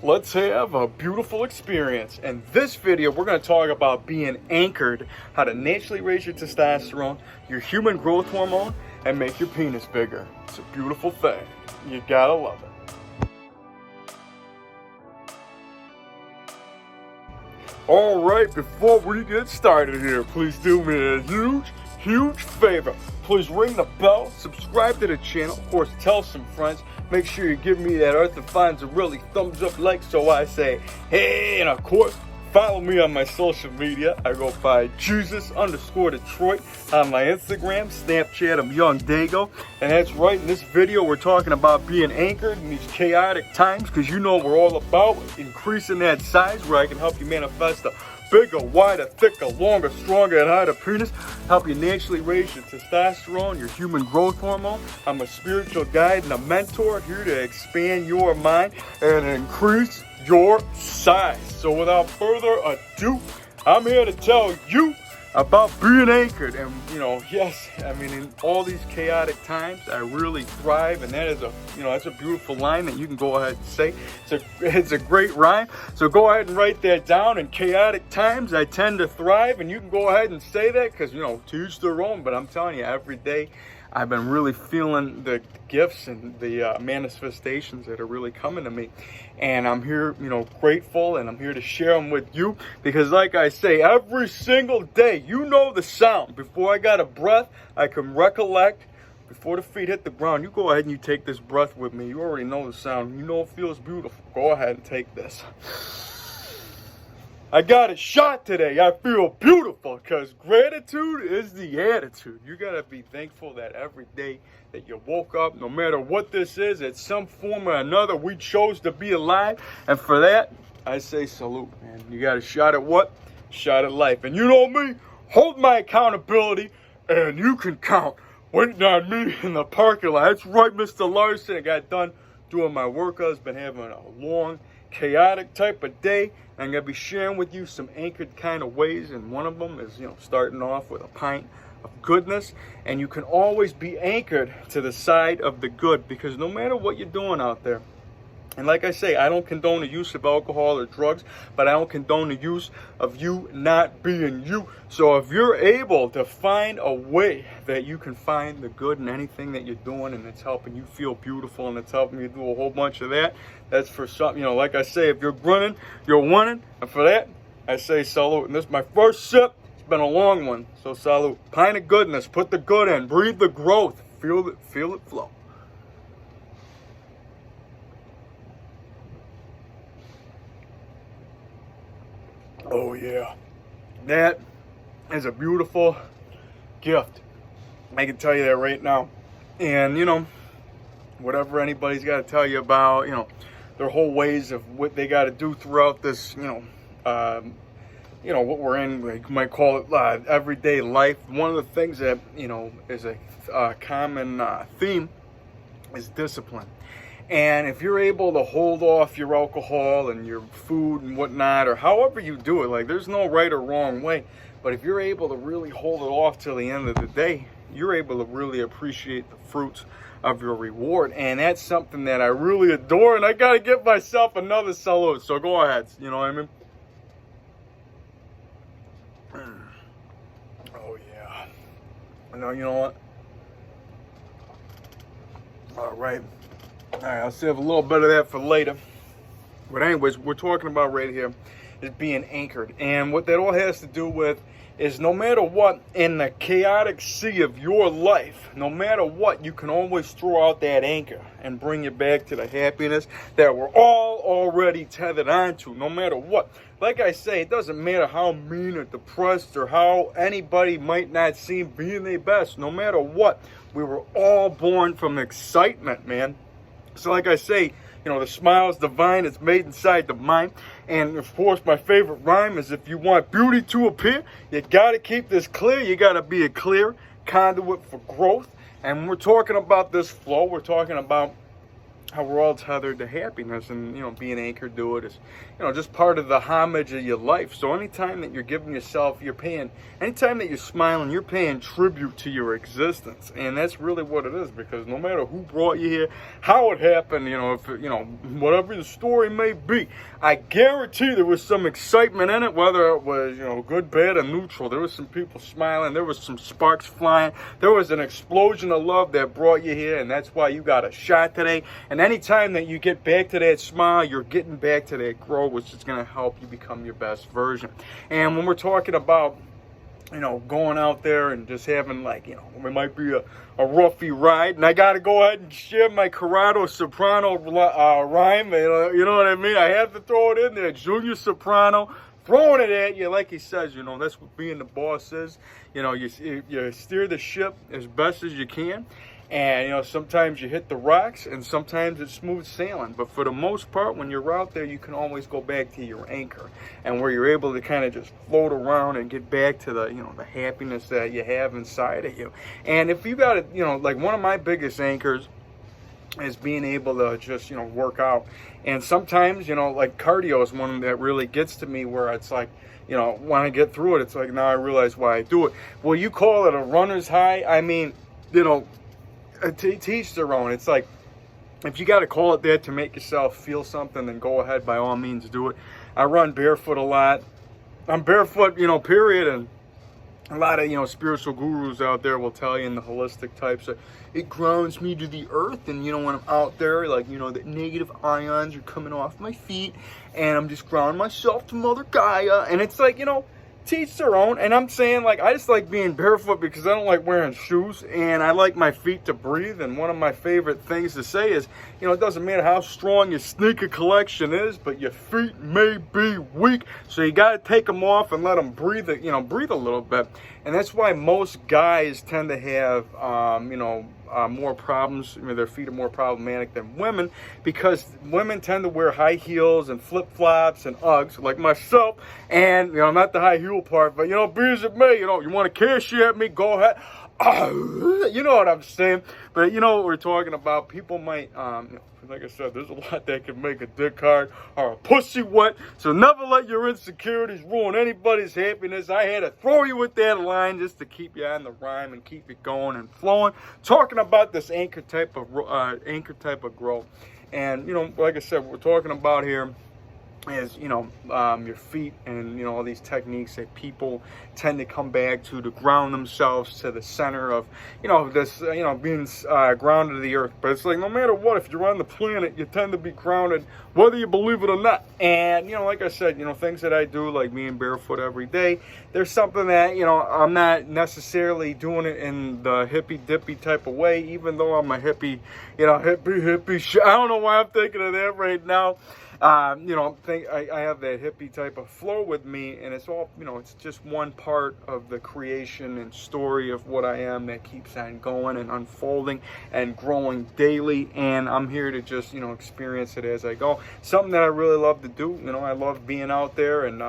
let's have a beautiful experience. In this video, we're going to talk about being anchored, how to naturally raise your testosterone, your human growth hormone, and make your penis bigger. It's a beautiful thing. You gotta love it. All right, before we get started here, please do me a huge favor. Please ring the bell, subscribe to the channel, of course, tell some friends. Make sure you give me that Earth Defines a really thumbs up like so I say, hey, and of course, follow me on my social media. I go by Jesus_Detroit on my Instagram, Snapchat, I'm YOUNGDAYGO. And that's right, in this video, we're talking about being anchored in these chaotic times, because you know we're all about increasing that size where I can help you manifest a bigger, wider, thicker, longer, stronger, and higher penis. Help you naturally raise your testosterone, your human growth hormone. I'm a spiritual guide and a mentor here to expand your mind and increase your size. So without further ado, I'm here to tell you about being anchored. And yes, I mean, in all these chaotic times, I really thrive, and that is that's a beautiful line that you can go ahead and say. It's a great rhyme, so go ahead and write that down. In chaotic times, I tend to thrive, and you can go ahead and say that, because to each their own. But I'm telling you, every day I've been really feeling the gifts and the manifestations that are really coming to me. And I'm here, grateful, and I'm here to share them with you, because like I say, every single day, the sound. Before I got a breath, I can recollect. Before the feet hit the ground, you go ahead and you take this breath with me. You already know the sound. You know it feels beautiful. Go ahead and take this. I got a shot today. I feel beautiful, because gratitude is the attitude. You got to be thankful that every day that you woke up, no matter what this is, at some form or another, we chose to be alive. And for that, I say salute, man. You got a shot at what? Shot at life. And you know me, hold my accountability, and you can count. Waiting on me in the parking lot. That's right, Mr. Larson. I got done doing my workouts. Been having a long, chaotic type of day. I'm going to be sharing with you some anchored kind of ways, and one of them is, starting off with a pint of goodness. And you can always be anchored to the side of the good, because no matter what you're doing out there, and like I say, I don't condone the use of alcohol or drugs, but I don't condone the use of you not being you. So if you're able to find a way that you can find the good in anything that you're doing, and it's helping you feel beautiful, and it's helping you do a whole bunch of that, that's for something. Like I say, if you're grinning, you're winning. And for that, I say salute. And this is my first sip. It's been a long one, so salute. Pint of goodness. Put the good in. Breathe the growth. Feel it flow. Oh yeah, that is a beautiful gift. I can tell you that right now. And whatever anybody's got to tell you about, their whole ways of what they got to do throughout this, what we're in, like you might call it everyday life. One of the things that is a common theme is discipline. And if you're able to hold off your alcohol and your food and whatnot, or however you do it, like there's no right or wrong way, but if you're able to really hold it off till the end of the day, you're able to really appreciate the fruits of your reward. And that's something that I really adore, and I got to give myself another salute. So go ahead, you know what I mean? Oh yeah. No, you know what? All right, I'll save a little bit of that for later. But anyways, we're talking about right here is being anchored. And what that all has to do with is, no matter what, in the chaotic sea of your life, no matter what, you can always throw out that anchor and bring you back to the happiness that we're all already tethered onto, no matter what. Like I say, it doesn't matter how mean or depressed or how anybody might not seem being their best. No matter what, we were all born from excitement, man. So like I say, the smile is divine. It's made inside the mind. And of course, my favorite rhyme is, if you want beauty to appear, you got to keep this clear. You got to be a clear conduit for growth. And when we're talking about this flow, we're talking about how we're all tethered to happiness, and being anchored to it is just part of the homage of your life. So anytime that you're giving yourself, anytime that you're smiling, you're paying tribute to your existence. And that's really what it is, because no matter who brought you here, how it happened, if whatever the story may be, I guarantee there was some excitement in it, whether it was good, bad, or neutral. There was some people smiling, there was some sparks flying, there was an explosion of love that brought you here, and that's why you got a shot today. And anytime that you get back to that smile, you're getting back to that growth, which is going to help you become your best version. And when we're talking about going out there and just having it might be a roughy ride, and I got to go ahead and share my Corrado soprano rhyme, you know what I mean? I have to throw it in there, junior soprano, throwing it at you, like he says, that's what being the boss is. You steer the ship as best as you can. And, sometimes you hit the rocks and sometimes it's smooth sailing. But for the most part, when you're out there, you can always go back to your anchor, and where you're able to kind of just float around and get back to the, the happiness that you have inside of you. And if you got it, like one of my biggest anchors is being able to just, work out. And sometimes, like cardio is one that really gets to me, where it's like, when I get through it, it's like, now I realize why I do it. Well, you call it a runner's high. I mean, teach their own. It's like, if you got to call it that to make yourself feel something, then go ahead, by all means do it. I run barefoot a lot. I'm barefoot, period. And a lot of, spiritual gurus out there will tell you, in the holistic types, that it grounds me to the earth. And, when I'm out there, like, the negative ions are coming off my feet, and I'm just grounding myself to Mother Gaia. And it's like, teach their own. And I'm saying, like, I just like being barefoot because I don't like wearing shoes, and I like my feet to breathe. And one of my favorite things to say is, it doesn't matter how strong your sneaker collection is, but your feet may be weak, so you got to take them off and let them breathe, breathe a little bit. And that's why most guys tend to have, more problems. Their feet are more problematic than women, because women tend to wear high heels and flip-flops and Uggs, like myself. And, not the high heel part, but, be as it may, you want to cashier at me, go ahead. You know what I'm saying? But what we're talking about. People might, like I said, there's a lot that can make a dick hard or a pussy wet. So never let your insecurities ruin anybody's happiness. I had to throw you with that line just to keep you on the rhyme and keep it going and flowing. Talking about this anchor type of growth. And, like I said, what we're talking about here is, your feet, and, all these techniques that people tend to come back to ground themselves to the center of, this, being grounded to the earth. But it's like, no matter what, if you're on the planet, you tend to be grounded, whether you believe it or not. And, like I said, things that I do, like being barefoot every day, there's something that, I'm not necessarily doing it in the hippy-dippy type of way, even though I'm a hippie, hippie. I don't know why I'm thinking of that right now. I have that hippie type of flow with me, and it's all, it's just one part of the creation and story of what I am that keeps on going and unfolding and growing daily. And I'm here to just, experience it as I go. Something that I really love to do. I love being out there, and,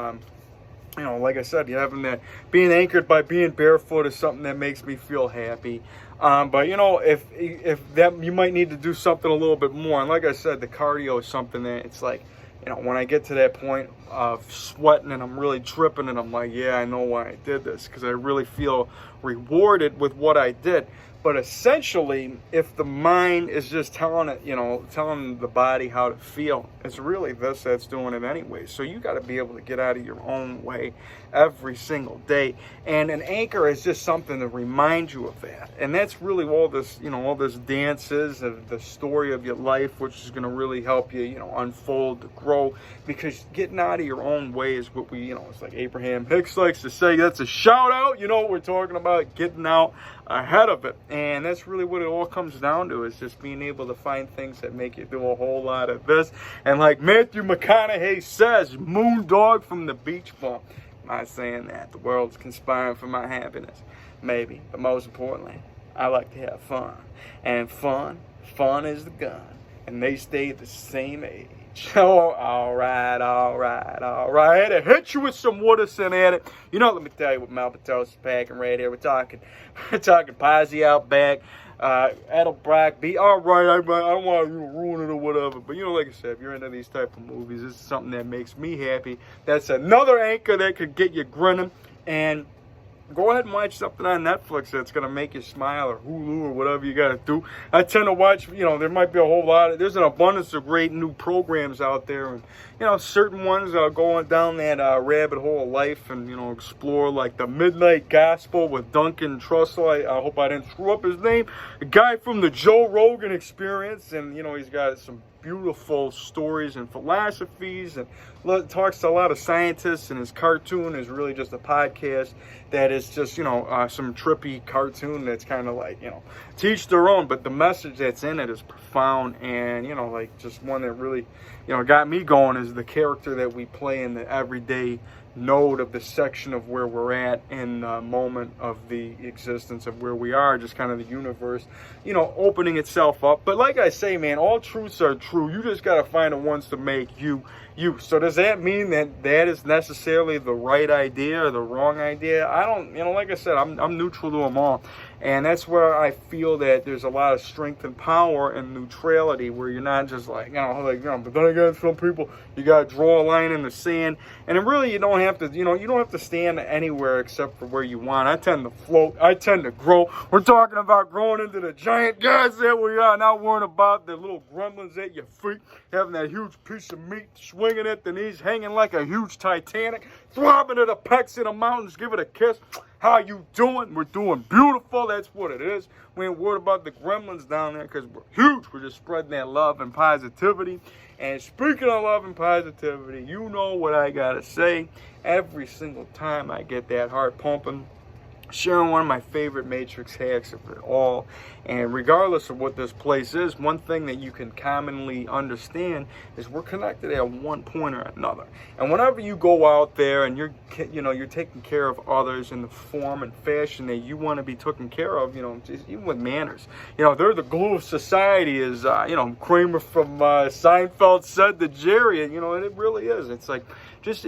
like I said, having that, being anchored by being barefoot is something that makes me feel happy. But if that, you might need to do something a little bit more. And like I said, the cardio is something that it's like, when I get to that point of sweating and I'm really dripping, and I'm like, yeah, I know why I did this, because I really feel rewarded with what I did. But essentially, if the mind is just telling it, telling the body how to feel, it's really this that's doing it anyway. So you got to be able to get out of your own way every single day. And an anchor is just something to remind you of that. And that's really all this, all this dance is, of the story of your life, which is going to really help you, unfold, to grow. Because getting out of your own way is what we, it's like Abraham Hicks likes to say, that's a shout out. What we're talking about, getting out ahead of it. And that's really what it all comes down to, is just being able to find things that make you do a whole lot of this. And like Matthew McConaughey says, moondog from the beach bum. I'm not saying that. The world's conspiring for my happiness. Maybe. But most importantly, I like to have fun. And fun is the gun. And they stay the same age. Oh, all right. I hit you with some Woodison at it. Let me tell you what Malpatos is packing right here. We're talking Posse Outback. Edelbrock, be all right. I don't want to ruin it or whatever. But, like I said, if you're into these type of movies, this is something that makes me happy. That's another anchor that could get you grinning. And go ahead and watch something on Netflix that's going to make you smile, or Hulu, or whatever you got to do. I tend to watch, there might be a whole lot there's an abundance of great new programs out there. And, certain ones are going down that rabbit hole of life and, explore like the Midnight Gospel with Duncan Trussell. I hope I didn't screw up his name. A guy from the Joe Rogan Experience. And, he's got some beautiful stories and philosophies, and talks to a lot of scientists, and his cartoon is really just a podcast that is just, some trippy cartoon that's kind of like, teach their own, but the message that's in it is profound. And, like just one that really, got me going is the character that we play in the everyday node of the section of where we're at in the moment of the existence of where we are, just kind of the universe, opening itself up. But like I say, man, all truths are true. You just got to find the ones to make you. So does that mean that is necessarily the right idea or the wrong idea? I don't, like I said, I'm neutral to them all. And that's where I feel that there's a lot of strength and power and neutrality, where you're not just like, but then again, some people, you got to draw a line in the sand. And really, you don't have to, you don't have to stand anywhere except for where you want. I tend to float. I tend to grow. We're talking about growing into the giant guys that we are, not worrying about the little gremlins at your feet, having that huge piece of meat swinging at the knees, hanging like a huge Titanic, throbbing at the pecs in the mountains, give it a kiss. How you doing? We're doing beautiful. That's what it is. We ain't worried about the gremlins down there because we're huge. We're just spreading that love and positivity. And speaking of love and positivity, you know what I got to say. Every single time I get that heart pumping, sharing one of my favorite matrix hacks of it all. And regardless of what this place is, one thing that you can commonly understand is we're connected at one point or another. And whenever you go out there and you're taking care of others in the form and fashion that you want to be taken care of, even with manners, they're the glue of society, as Kramer from Seinfeld said to Jerry. And and it really is. It's like just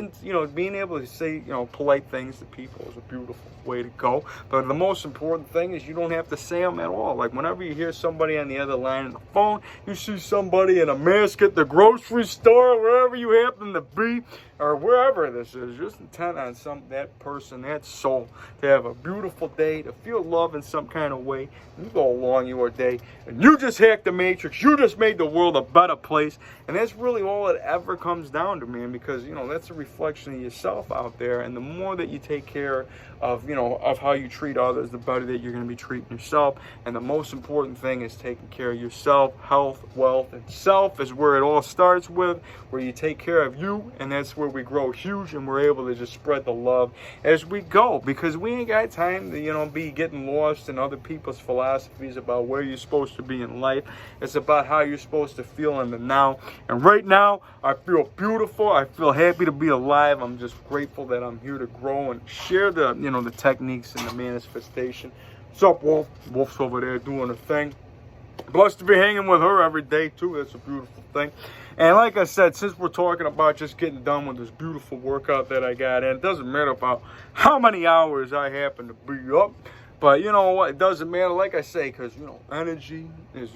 being able to say polite things to people is a beautiful way to go. But the most important thing is you don't have to say them at all. Like whenever you hear somebody on the other line of the phone, you see somebody in a mask at the grocery store, wherever you happen to be, or wherever this is, just intent on that person, that soul, to have a beautiful day, to feel love in some kind of way. And you go along your day, and you just hacked the matrix. You just made the world a better place. And that's really all it ever comes down to, man, because, that's a reflection of yourself out there. And the more that you take care of, of how you treat others, the better that you're going to be treating yourself. And the most important thing is taking care of yourself. Health, wealth, and self is where it all starts with, where you take care of you, and that's where we grow huge, and we're able to just spread the love as we go, because we ain't got time to be getting lost in other people's philosophies about where you're supposed to be in life. It's about how you're supposed to feel in the now. And right now I feel beautiful. I feel happy to be alive. I'm just grateful that I'm here to grow and share the the techniques and the manifestation. What's up, Wolf? Wolf's over there doing a thing. Blessed to be hanging with her every day too. That's a beautiful thing. And like I said, since we're talking about just getting done with this beautiful workout that I got in, it doesn't matter about how many hours I happen to be up. But you know what? It doesn't matter, like I say, because, energy is,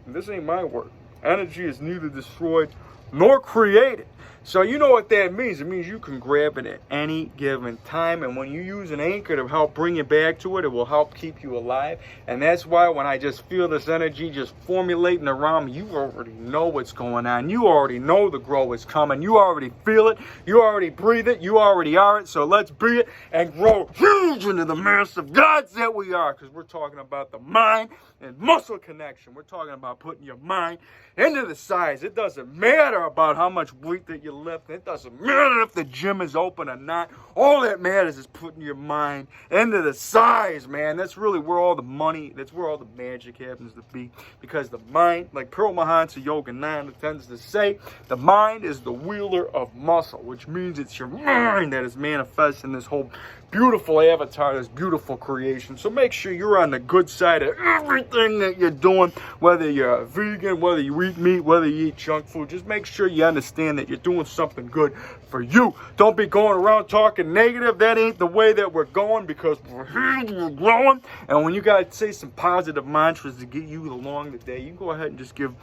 this ain't my work. Energy is neither destroyed nor created. So you know what that means. It means you can grab it at any given time. And when you use an anchor to help bring you back to it, it will help keep you alive. And that's why when I just feel this energy just formulating around me, you already know what's going on. You already know the grow is coming. You already feel it. You already breathe it. You already are it. So let's be it and grow huge into the massive gods that we are. Because we're talking about the mind and muscle connection. We're talking about putting your mind into the size. It doesn't matter about how much weight that you lift. It doesn't matter if the gym is open or not. All that matters is putting your mind into the size, man. That's really where all the money, that's where all the magic happens to be. Because the mind, like Pearl Mahansa Yoga 9 tends to say, the mind is the wielder of muscle, which means it's your mind that is manifesting this whole beautiful avatar, this beautiful creation. So make sure you're on the good side of everything that you're doing, whether you're a vegan, whether you eat meat, whether you eat junk food. Just make sure you understand that you're doing something good for you. Don't be going around talking negative. That ain't the way that we're going, because we're here, we're growing. And when you got to say some positive mantras to get you along the day, you go ahead and just give,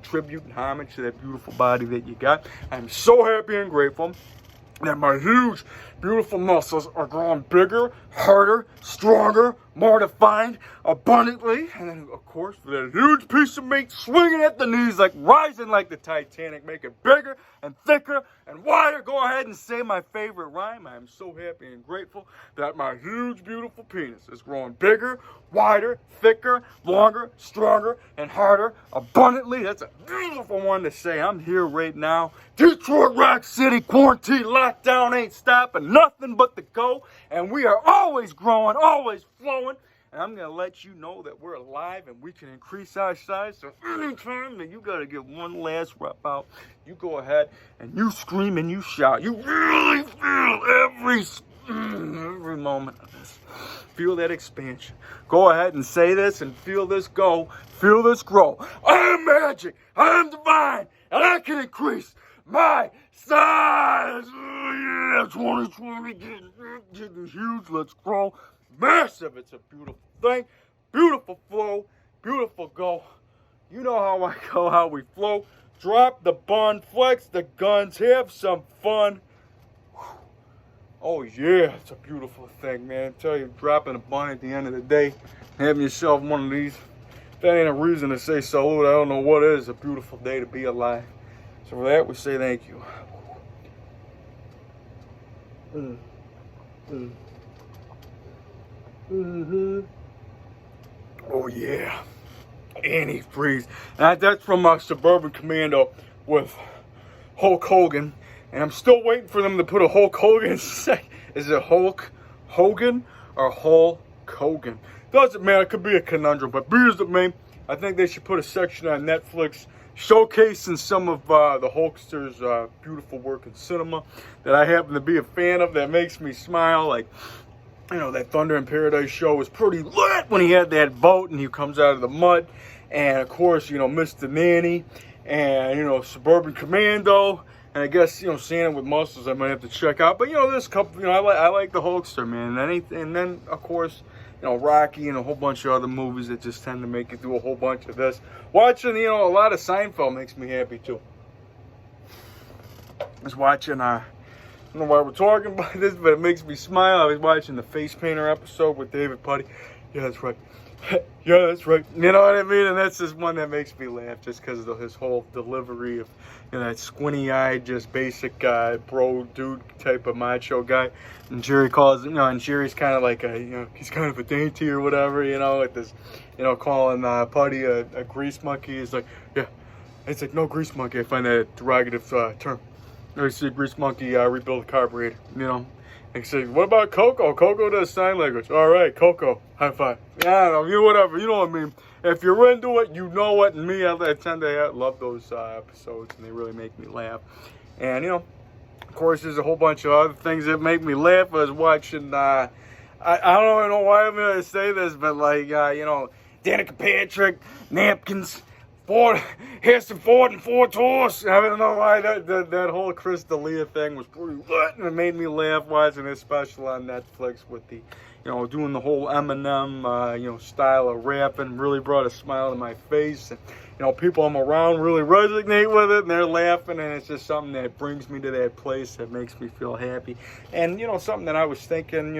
tribute and homage to that beautiful body that you got. I'm so happy and grateful that my huge, beautiful muscles are growing bigger, harder, stronger, more defined, abundantly. And then, of course, for that huge piece of meat swinging at the knees, like rising like the Titanic, make it bigger and thicker and wider. Go ahead and say my favorite rhyme. I am so happy and grateful that my huge, beautiful penis is growing bigger, wider, thicker, longer, stronger, and harder, abundantly. That's a beautiful one to say. I'm here right now. Detroit, Rock City, quarantine, lockdown ain't stopping, nothing but the go. And we are always growing, always flowing. And I'm going to let you know that we're alive and we can increase our size. So anytime that you got to get one last rep out, you go ahead and you scream and you shout. You really feel every moment of this. Feel that expansion. Go ahead and say this and feel this go. Feel this grow. I am magic. I am divine. And I can increase my size. Yeah, 2020 getting huge. Let's grow massive. It's a beautiful thing. Beautiful flow. Beautiful go. You know how I go, how we flow. Drop the bun. Flex the guns. Have some fun. Oh yeah, it's a beautiful thing, man. I tell you, dropping a bun at the end of the day, having yourself one of these, that ain't a reason to say salute. I don't know what is. A beautiful day to be alive. So for that, we say thank you. Oh yeah. And he breathes. And that's from my Suburban Commando with Hulk Hogan. And I'm still waiting for them to put a Hulk Hogan. Is it Hulk Hogan or Hulk Hogan? Doesn't matter. It could be a conundrum. But here's the main. I think they should put a section on Netflix showcasing some of the Hulkster's beautiful work in cinema that I happen to be a fan of, that makes me smile. Like, that Thunder in Paradise show was pretty lit when he had that boat and he comes out of the mud. And, of course, Mr. Nanny and, Suburban Commando. And I guess, Santa with muscles I might have to check out. But, this couple, I like the Hulkster, man. And then, of course, Rocky and a whole bunch of other movies that just tend to make you do a whole bunch of this. Watching, a lot of Seinfeld makes me happy, too. I was watching, I don't know why we're talking about this, but it makes me smile. I was watching the Face Painter episode with David Puddy. Yeah, that's right. Yeah, that's right. You know what I mean? And that's just one that makes me laugh just because of his whole delivery of, that squinty-eyed, just basic bro dude type of macho guy. And Jerry calls, and Jerry's kind of like he's kind of a dainty or whatever, with this, calling Puddy a grease monkey. He's like, yeah. It's like, no, grease monkey. I find that a derogative term. I see a grease monkey rebuild a carburetor, And say, what about Coco? Coco does sign language. All right, Coco, high five. Yeah, I don't know, whatever, you know what I mean. If you're into it, you know it. And me, I tend to love those episodes, and they really make me laugh. And, of course, there's a whole bunch of other things that make me laugh. I was watching, I don't even know why I'm going to say this, but like, Danica Patrick, napkins, Harrison Ford and Ford Horse. I don't know why that whole Chris D'Elia thing was pretty lit, and it made me laugh watching this special on Netflix with the, doing the whole Eminem, style of rapping. Really brought a smile to my face. And, people I'm around really resonate with it, and they're laughing, and it's just something that brings me to that place that makes me feel happy. And, something that I was thinking,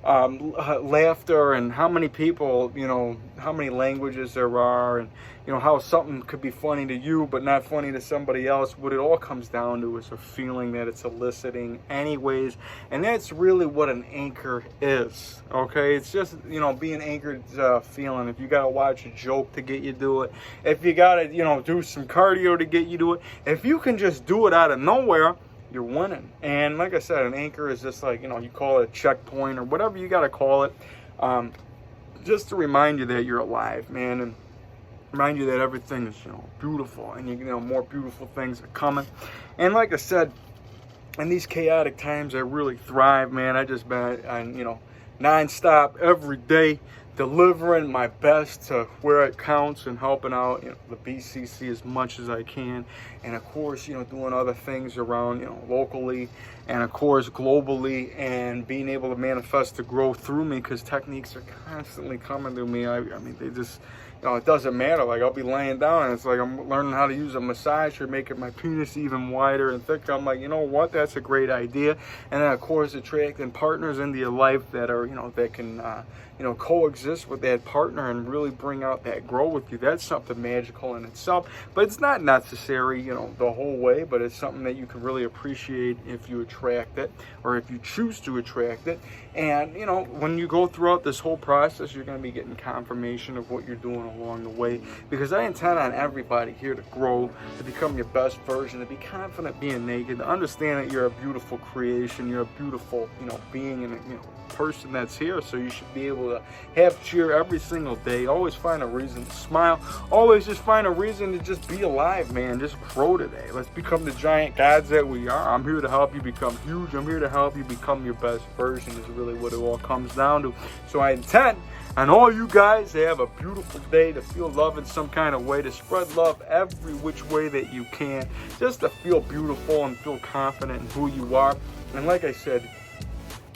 laughter and how many people, how many languages there are, and how something could be funny to you but not funny to somebody else. What it all comes down to is a feeling that it's eliciting anyways, and that's really what an anchor is. Okay, it's just being anchored feeling. If you gotta watch a joke to get you to it, if you gotta do some cardio to get you to it, if you can just do it out of nowhere, you're winning. And like I said, an anchor is just like, you call it a checkpoint or whatever you got to call it, just to remind you that you're alive, man, and remind you that everything is, beautiful, and more beautiful things are coming. And like I said, in these chaotic times, I really thrive, man. I just been on, you know, non-stop every day, delivering my best to where it counts and helping out, you know, the BCC as much as I can. And of course, you know, doing other things around, you know, locally and of course globally, and being able to manifest the growth through me, because techniques are constantly coming to me. I mean, they just, you know, it doesn't matter. Like, I'll be laying down and it's like I'm learning how to use a massager, making my penis even wider and thicker. I'm like, you know what, that's a great idea. And then of course attracting partners into your life that are, you know, that can you know, coexist with that partner and really bring out that grow with you. That's something magical in itself, but it's not necessary, you know, the whole way, but it's something that you can really appreciate if you attract it, or if you choose to attract it. And, you know, when you go throughout this whole process, you're going to be getting confirmation of what you're doing along the way, because I intend on everybody here to grow, to become your best version, to be confident being naked, to understand that you're a beautiful creation, you're a beautiful, you know, being, and, you know, person that's here. So you should be able to have cheer every single day. Always find a reason to smile. Always just find a reason to just be alive, man. Just grow today. Let's become the giant gods that we are. I'm here to help you become huge. I'm here to help you become your best version, is really what it all comes down to. So I intend on all you guys to have a beautiful day, to feel love in some kind of way, to spread love every which way that you can, just to feel beautiful and feel confident in who you are. And like I said,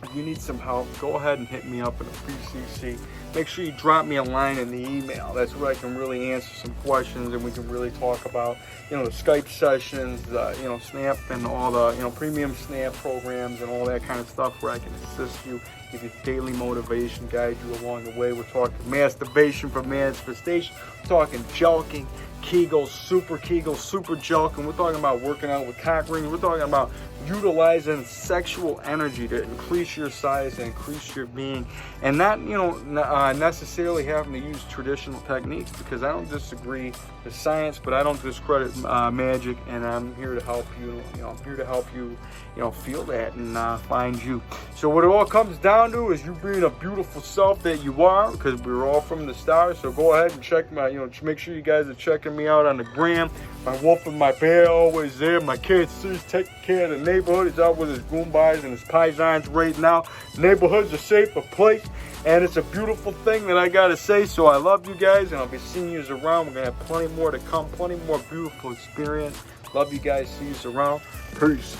if you need some help, go ahead and hit me up in the BCC. Make sure you drop me a line in the email. That's where I can really answer some questions, and we can really talk about, you know, the Skype sessions, you know, Snap and all the, you know, premium Snap programs and all that kind of stuff, where I can assist you, give you daily motivation, guide you along the way. We're talking masturbation for manifestation. We're talking jelking, Kegels, super jelking. We're talking about working out with cock rings. We're talking about utilizing sexual energy to increase your size and increase your being, and not, you know, necessarily having to use traditional techniques, because I don't disagree with science, but I don't discredit magic, and I'm here to help you. You know, I'm here to help you, you know, feel that and find you. So what it all comes down to is you being a beautiful self that you are, because we're all from the stars. So go ahead and check my, you know, make sure you guys are checking me out on the gram. My wolf and my bear always there. My kid Sis taking care of the neighborhood. He's out with his Goombas and his paisans right now. Neighborhood's a safer place, and it's a beautiful thing that I gotta say. So I love you guys, and I'll be seeing you around. We're gonna have plenty more to come, plenty more beautiful experience. Love you guys. See you around. Peace.